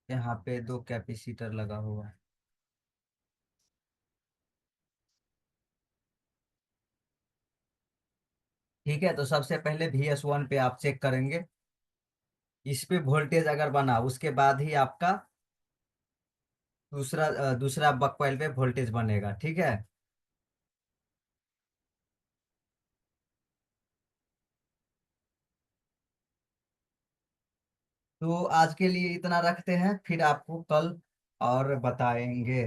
यहाँ पे 2 कैपेसिटर लगा हुआ है। ठीक है। तो सबसे पहले VS1 पे आप चेक करेंगे, इस पे वोल्टेज अगर बना उसके बाद ही आपका दूसरा बक कॉइल पे वोल्टेज बनेगा। ठीक है। तो आज के लिए इतना रखते हैं, फिर आपको कल और बताएंगे।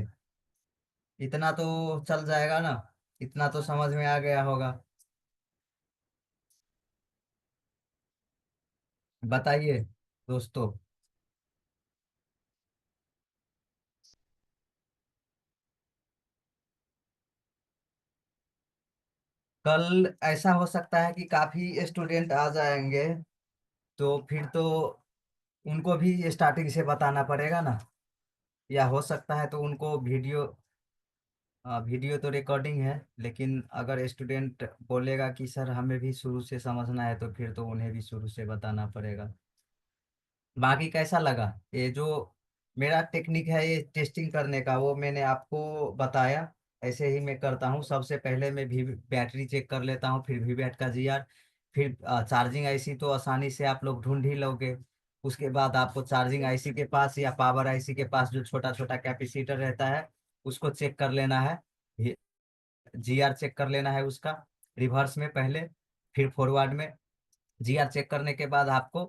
इतना तो चल जाएगा ना, इतना तो समझ में आ गया होगा। बताइए दोस्तों। कल ऐसा हो सकता है कि काफी स्टूडेंट आ जाएंगे, तो फिर तो उनको भी स्टार्टिंग से बताना पड़ेगा ना। या हो सकता है तो उनको वीडियो, वीडियो तो रिकॉर्डिंग है, लेकिन अगर स्टूडेंट बोलेगा कि सर हमें भी शुरू से समझना है, तो फिर तो उन्हें भी शुरू से बताना पड़ेगा। बाकी कैसा लगा ये जो मेरा टेक्निक है ये टेस्टिंग करने का, वो मैंने आपको बताया। ऐसे ही मैं करता हूँ। सबसे पहले मैं भी बैटरी चेक कर लेता हूँ, फिर वीवैट का जीआर, फिर चार्जिंग आईसी तो आसानी से आप लोग ढूंढ ही लोगे। उसके बाद आपको चार्जिंग आईसी के पास या पावर आईसी के पास जो छोटा छोटा कैपेसिटर रहता है उसको चेक कर लेना है। जीआर चेक कर लेना है उसका, रिवर्स में पहले, फिर फॉरवर्ड में। जीआर चेक करने के बाद आपको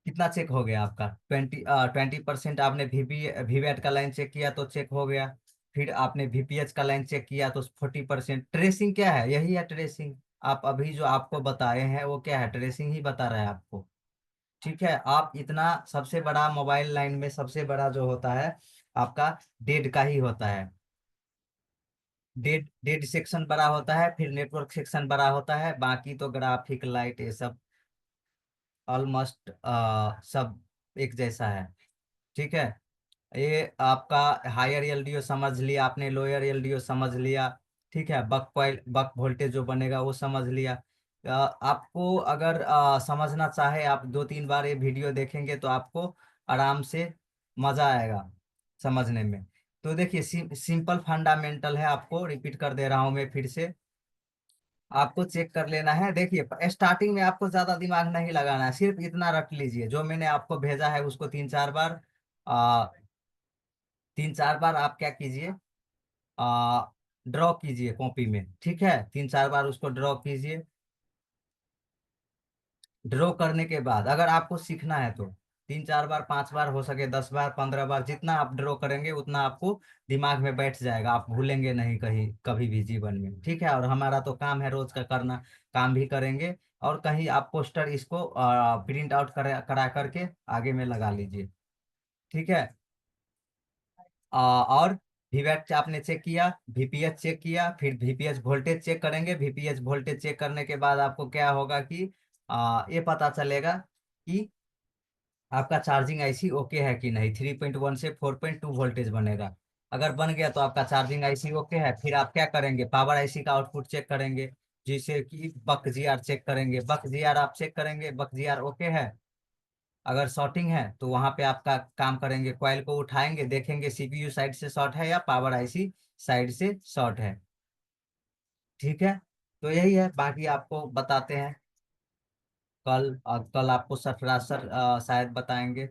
कितना चेक हो गया आपका, 20% आपने वीवैट का लाइन चेक किया तो चेक हो गया। फिर आपने VPH का लाइन चेक किया तो 40%। ट्रेसिंग क्या है, यही है ट्रेसिंग। आप अभी जो आपको बताए हैं वो क्या है, ट्रेसिंग ही बता रहा है आपको। ठीक है। आप इतना सबसे बड़ा मोबाइल लाइन में सबसे बड़ा जो होता है आपका डेड का ही होता है। डेड डेड सेक्शन बड़ा होता है, फिर नेटवर्क सेक्शन बड़ा होता है, बाकी तो ग्राफिक लाइट ये सब ऑलमोस्ट सब एक जैसा है। ठीक है। ये आपका हायर एलडीओ समझ लिया आपने, लोअर एलडीओ समझ लिया। ठीक है। बक कॉइल बक वोल्टेज जो बनेगा वो समझ लिया। आपको अगर समझना चाहे, आप 2-3 बार ये वीडियो देखेंगे तो आपको आराम से मजा आएगा समझने में। तो देखिए सिंपल फंडामेंटल है, आपको रिपीट कर दे रहा हूं मैं फिर से। आपको चेक कर लेना है। देखिए स्टार्टिंग में आपको ज्यादा दिमाग नहीं लगाना है, सिर्फ इतना रट लीजिए जो मैंने आपको भेजा है उसको 3-4 बार, 3-4 बार आप क्या कीजिए, आ ड्रॉ कीजिए कॉपी में। ठीक है। 3-4 बार उसको ड्रॉ कीजिए। ड्रॉ करने के बाद अगर आपको सीखना है तो 3-4 बार, 5 बार, हो सके 10 बार, 15 बार, जितना आप ड्रॉ करेंगे उतना आपको दिमाग में बैठ जाएगा, आप भूलेंगे नहीं कहीं कभी भी जीवन में। ठीक है। और हमारा तो काम है रोज का करना, काम भी करेंगे। और कहीं आप पोस्टर इसको प्रिंट आउट करा करके आगे में लगा लीजिए। ठीक है। और वीवैट आपने चेक किया, VPH चेक किया, फिर VPH वोल्टेज चेक करेंगे। VPH वोल्टेज चेक करने के बाद आपको क्या होगा कि ये पता चलेगा कि आपका चार्जिंग आईसी ओके है कि नहीं। 3.1 से 4.2 वोल्टेज बनेगा। अगर बन गया तो आपका चार्जिंग आईसी ओके है। फिर आप क्या करेंगे, पावर आईसी का आउटपुट चेक करेंगे, जिसे कि बक जीआर चेक करेंगे। बक जीआर आप चेक करेंगे, बक जीआर ओके है। अगर शॉर्टिंग है तो वहां पे आपका काम करेंगे, कॉइल को उठाएंगे, देखेंगे सीपीयू साइड से शॉर्ट है या पावर आईसी साइड से शॉर्ट है। ठीक है। तो यही है, बाकी आपको बताते हैं कल। कल आपको सरफराज सर शायद बताएंगे।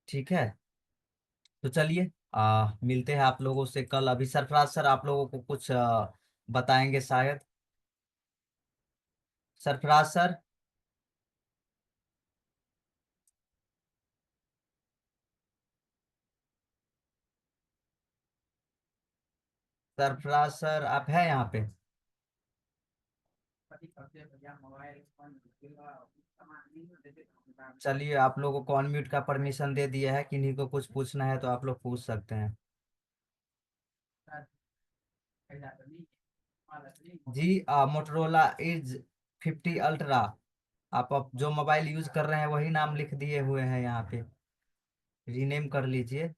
ठीक है। तो चलिए मिलते हैं आप लोगों से कल। अभी सरफराज सर आप लोगों को कुछ बताएंगे शायद। सरफराज सर, सरफराज सर आप हैं यहाँ पे? चलिए, आप लोगों को अनम्यूट का परमिशन दे दिया है, किन्हीं को कुछ पूछना है तो आप लोग पूछ सकते हैं। जी, मोटरोला एज 50 अल्ट्रा। आप अब जो मोबाइल यूज कर रहे हैं वही नाम लिख दिए हुए हैं यहाँ पे, रीनेम कर लीजिए।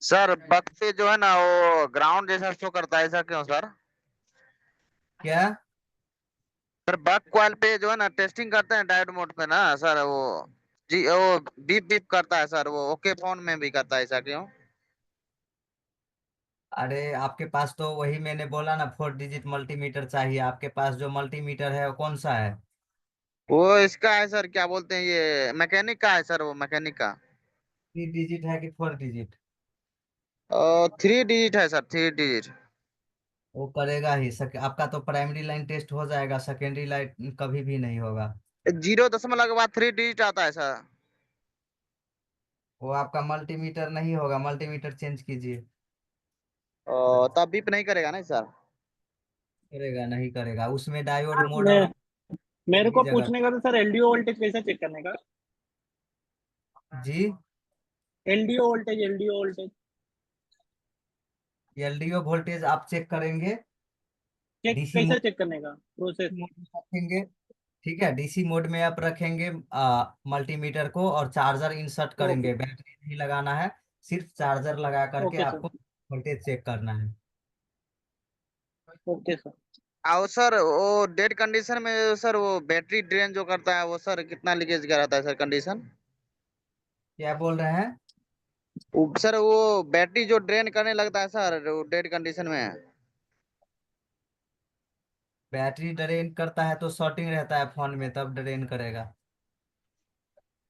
सर बग पे जो है ना वो ग्राउंड जैसा शो करता है, ऐसा क्यों सर?
क्या?
सर बग कॉइल पे जो है ना टेस्टिंग करते हैं डायोड मोड पे ना सर, वो जी वो बीप बीप करता है सर, वो ओके फोन में भी करता है, ऐसा क्यों?
अरे आपके पास तो वही मैंने बोला ना, 4 डिजिट मल्टीमीटर चाहिए। आपके पास जो मल्टीमीटर है वो कौन सा है?
वो इसका है सर, क्या बोलते हैं, ये मैकेनिक का है सर, वो मैकेनिक का।
3 डिजिट है कि 4 डिजिट?
3 डिजिट है सर, 3 डिजिट।
वो करेगा ही आपका तो प्राइमरी लाइन टेस्ट हो जाएगा, सेकेंडरी लाइन कभी भी नहीं होगा।
0 दशमलव के बाद 3 डिजिट आता है सर।
वो आपका मल्टीमीटर नहीं होगा, मल्टीमीटर चेंज कीजिए।
तब बीप नहीं करेगा ना सर?
करेगा नहीं करेगा, उसमें डायोड
हाँ,
मोड और
मेरे
एक ही
को
जगह।
पूछने का था सर, एलडीओ वोल्टेज कैसे चेक करने का?
जी,
एलडीओ वोल्टेज
एलडीओ वोल्टेज आप चेक करेंगे
चेक
डीसी
कैसे
मोड
चेक करने का प्रोसेस?
मोड में रखेंगे। ठीक है, डीसी मोड में आप रखेंगे मल्टीमीटर को, और चार्जर इंसर्ट
ओके।
करेंगे। बैटरी नहीं लगाना है, सिर्फ चार्जर लगा करके
ओके सर।
आपको वोल्टेज चेक करना है।
Okay sir.
और सर वो डेड कंडीशन में सर वो बैटरी ड्रेन जो करता है वो सर कितना लीकेज का रहता है सर कंडीशन?
क्या बोल रहे हैं?
सर वो बैटरी जो ड्रेन करने लगता है सर वो डेड कंडीशन में।
बैटरी ड्रेन करता है तो शॉर्टिंग रहता है फोन में, तब ड्रेन करेगा।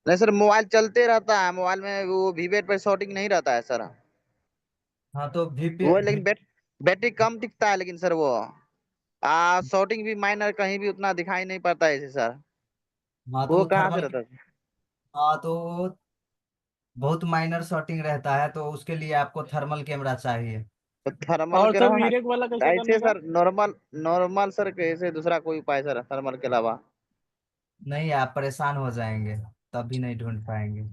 नहीं सर, मोबाइल चलते रहता है, मोबाइल में वो वीवेट पे शॉर्टिंग नहीं रहता है सर।
हाँ तो
वो लेकिन बैटरी कम टिकता है, लेकिन सर वो शॉर्टिंग भी माइनर कहीं भी उतना दिखाई नहीं पड़ता है इसे सर।
हाँ तो
वो
वो
कहाँ से
थर्मल।
रहता है?
हाँ तो वो बहुत माइनर शॉर्टिंग रहता है, तो उसके लिए आपको थर्मल कैमरा चाहिए।
तो थर्मल
और
के
सर
अलावा
वीरेक वाला कैसे
ऐसे
करने का?
सर नॉर्मल नॉर्मल सर, कैसे दूसरा कोई उपाय सर थर्मल के अलावा?
नहीं, आप परेशान हो जाएंगे, तब भी नहीं ढूंढ पाएंगे।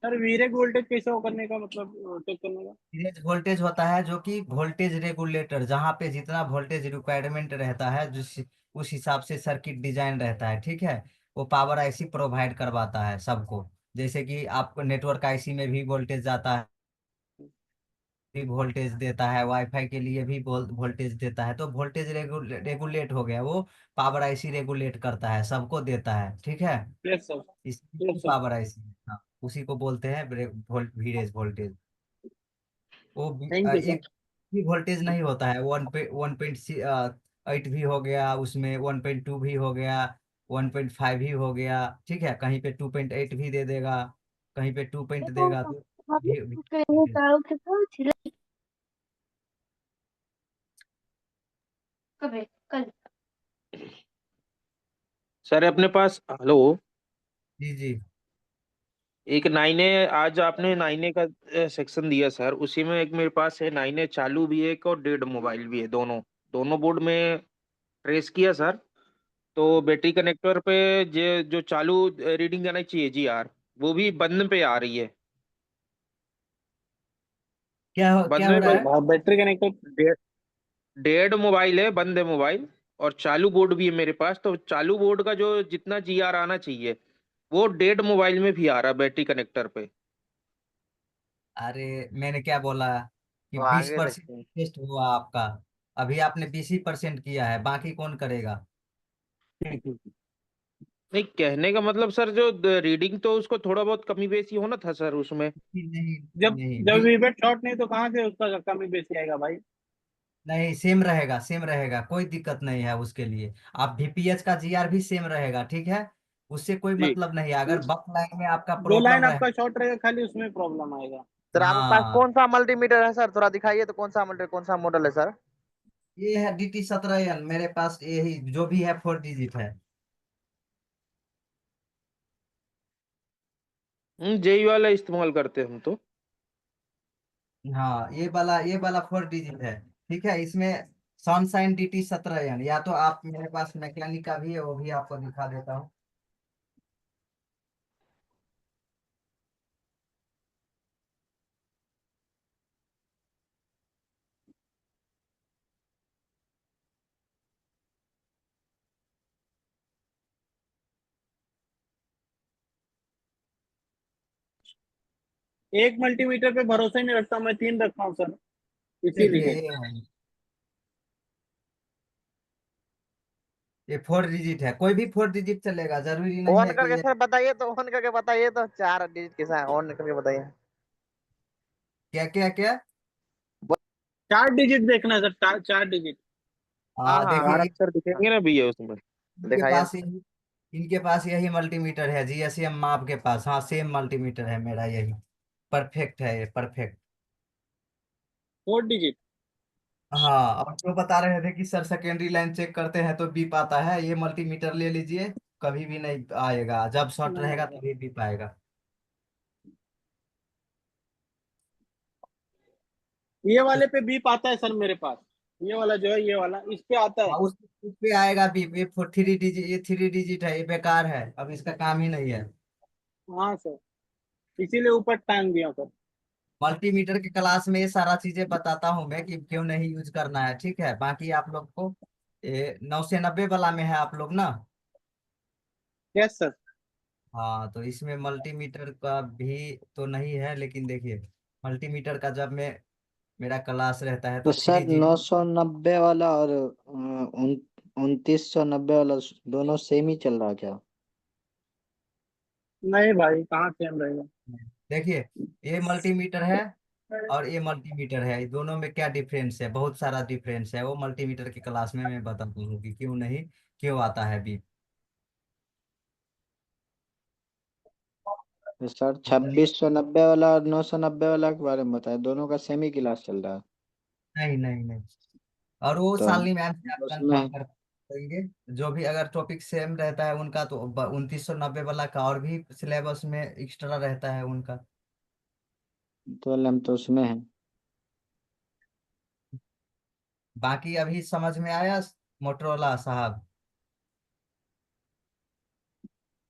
सर वीरेक वोल्टेज कैसे हो करने का, मतलब चेक करने का?
रेंज वोल्टेज होता है जो कि वोल्टेज रेगुलेटर, जहाँ पे जितना वोल्टेज रिक्वायरमेंट रहता है, जिस उस हिसाब से सर्किट डिजाइन रहता है। ठीक है, वो पावर आईसी प्रोवाइड करवाता है सबको। जैसे कि आपको नेटवर्क आईसी में भी वोल्टेज जाता है, भी वोल्टेज देता है, वाईफाई के लिए भी वोल्टेज देता है। तो वोल्टेज रेगुलेट हो गया वो, पावर आईसी रेगुलेट करता है, सबको देता है। ठीक है,
यस सर।
इसी
यस सर।
पावर आईसी, हाँ, उसी को बोलते हैं वीरेज वोल्टेज। वो
थैंक यू सर।
एक भी वोल्टेज नहीं होता है। 1.8 भी हो गया, उसमें 1.2 भी हो गया, 1.5 भी हो गया। ठीक है, कहीं पे 2.8 भी दे देगा, कहीं पे 2 देगा, तो भी।
सर अपने पास, हेलो,
जी जी।
एक नाइने, आज आपने नाइने का सेक्शन दिया सर, उसी में एक मेरे पास है नाइने चालू भी है, एक और डेड मोबाइल भी है, दोनों दोनों बोर्ड में ट्रेस किया सर। तो बैटरी कनेक्टर पे जो चालू रीडिंग आना चाहिए जी आर, वो भी बंद पे आ रही है।
क्या
बंद
हो
में
रहा है?
Battery connector.
Dead dead mobile है, बंद है मोबाइल, और चालू बोर्ड भी है मेरे पास। तो चालू बोर्ड का जो जितना जी आर आना चाहिए वो डेड मोबाइल में भी आ रहा है बैटरी कनेक्टर पे।
अरे मैंने क्या बोला कि
तो
बीस
आगे
परसेंट
देखते हैं।
टेस्ट हुआ आपका। अभी आपने 20% किया है, बाकी कौन करेगा?
नहीं, कहने का मतलब सर, जो रीडिंग तो उसको थोड़ा बहुत कमी बेसी होना था सर उसमें।
नहीं
जब
नहीं
जब वीवेट शॉर्ट नहीं तो कहाँ से उसका कमी बेसी आएगा भाई?
नहीं, सेम रहेगा, सेम रहेगा, कोई दिक्कत नहीं है उसके लिए। आप वीपीएच का जीआर भी सेम रहेगा। ठीक है, उससे कोई
जी।
मतलब नहीं है। अगर बक लाइन में आपका
जो लाइन
प्रॉब्लम रहे,
आपका शॉर्ट रहेगा खाली उसमें प्रॉब्लम आएगा।
सर आपके पास
हाँ,
कौन सा मल्टीमीटर है सर, थोड़ा दिखाइए तो, कौन सा मॉडल है सर?
ये है DT17N, मेरे पास यही जो भी है 4 डिजिट है।
जेई वाला इस्तेमाल करते हैं हम तो।
हाँ, ये वाला 4 डिजिट है। ठीक है, इसमें सनशाइन DT17N, या तो आप, मेरे पास मैकेनिक का भी है, वो भी आपको दिखा देता हूँ।
एक मल्टीमीटर पे भरोसा ही नहीं रखता, मैं 3 रखता हूँ सर,
देखिए,
इसीलिए।
ये 4 डिजिट है, कोई भी 4 डिजिट चलेगा, जरूरी नहीं
ऑन
है कि
करके
ये।
सर बताइए तो, ऑन करके बताइए तो, 4 डिजिट के साथ ऑन करके बताइए।
क्या क्या क्या?
4 डिजिट देखना है सर, 4 डिजिट।
हाँ
हाँ,
हाँ
देखिए,
चार अक्षर दिखेंगे ना भैया उसमें।
इनके
दिखाइए।
पास यही इनके पास यही मल्टीमीटर है, GSM माप के पास। हाँ, सेम मल्टीमीटर है मेरा, यही परफेक्ट है, ये परफेक्ट।
4 डिजिट।
हाँ, और जो बता रहे थे कि सर सेकेंडरी लाइन चेक करते हैं तो बीप आता है, ये मल्टीमीटर ले लीजिए, कभी भी नहीं आएगा, जब शॉर्ट
नहीं
रहेगा
आएगा।
तभी बीप आएगा।
ये वाले पे बीप आता है सर मेरे पास, ये वाला जो है, ये वाला इस पे आता है।
हाँ, उस पे आएगा बीप। ये 3 डिजिट, ये 3 डिजिट है, ये बेकार है, अब इसका काम ही नहीं है।
हाँ सर, इसीलिए ऊपर टांग दिया सर।
मल्टीमीटर के क्लास में ये सारा चीजें बताता हूँ मैं कि क्यों नहीं यूज करना है। ठीक है, बाकी आप लोग को, ये 990 वाला में है आप लोग ना?
Yes sir.
हाँ, तो इसमें मल्टीमीटर का भी तो नहीं है, लेकिन देखिए, मल्टीमीटर का जब मैं, मेरा क्लास रहता है
तो
तो
सर
3G।
990 वाला और 2990 वाला दोनों सेम ही चल रहा है क्या?
नहीं भाई, कहाँ सेम रहेगा।
देखिए, ये मल्टीमीटर है और ये मल्टीमीटर है, दोनों में क्या डिफरेंस है? बहुत सारा डिफरेंस है, वो मल्टीमीटर की क्लास में मैं बताता हूँ कि क्यों नहीं, क्यों आता है बीप।
तो सर 2690 वाला और 990 वाला के बारे में बताए, दोनों का सेम ही क्लास चल रहा है।
नहीं नहीं नहीं, और वो
तो
शालिनी मैम से आप कंफर्म
उसमें
कर देंगे। जो भी अगर टॉपिक सेम रहता है उनका, तो 2990 वाला का और भी सिलेबस में एक्स्ट्रा रहता है उनका।
तो लम तो उसमें है।
बाकी अभी समझ में आया मोटरोला साहब?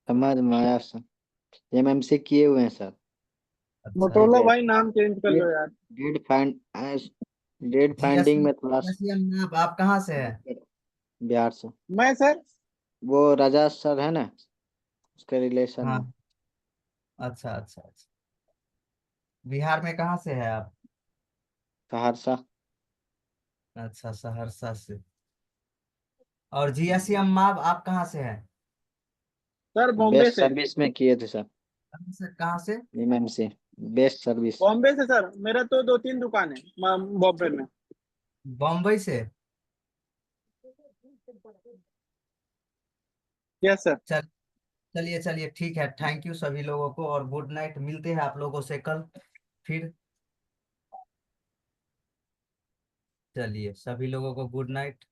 समझ में आया सर, एमएमसी किए हुए हैं सर।
अच्छा,
मोटोला
डेट
भाई नाम चेंज कर लो यार।
Date find date finding
GSM
में थोड़ा
GSM आप कहाँ से है?
बिहार से।
मैं सर,
वो राजा सर है ना, उसके रिलेशन में।
हाँ, अच्छा अच्छा अच्छा। बिहार में कहाँ से है आप?
सहरसा।
अच्छा, सहरसा से। और GSM आप कहाँ से है?
सर बॉम्बे
बेस्ट
से।
सर्विस में किए थे सर,
कहाँ से?
MMC best service.
बॉम्बे से सर, मेरा तो 2-3 दुकान है बॉम्बे में।
बम्बई से?
Yes sir.
चल चलिए चलिए, ठीक है, थैंक यू सभी लोगों को, और गुड नाइट, मिलते हैं आप लोगों से कल फिर। चलिए, सभी लोगों को गुड नाइट।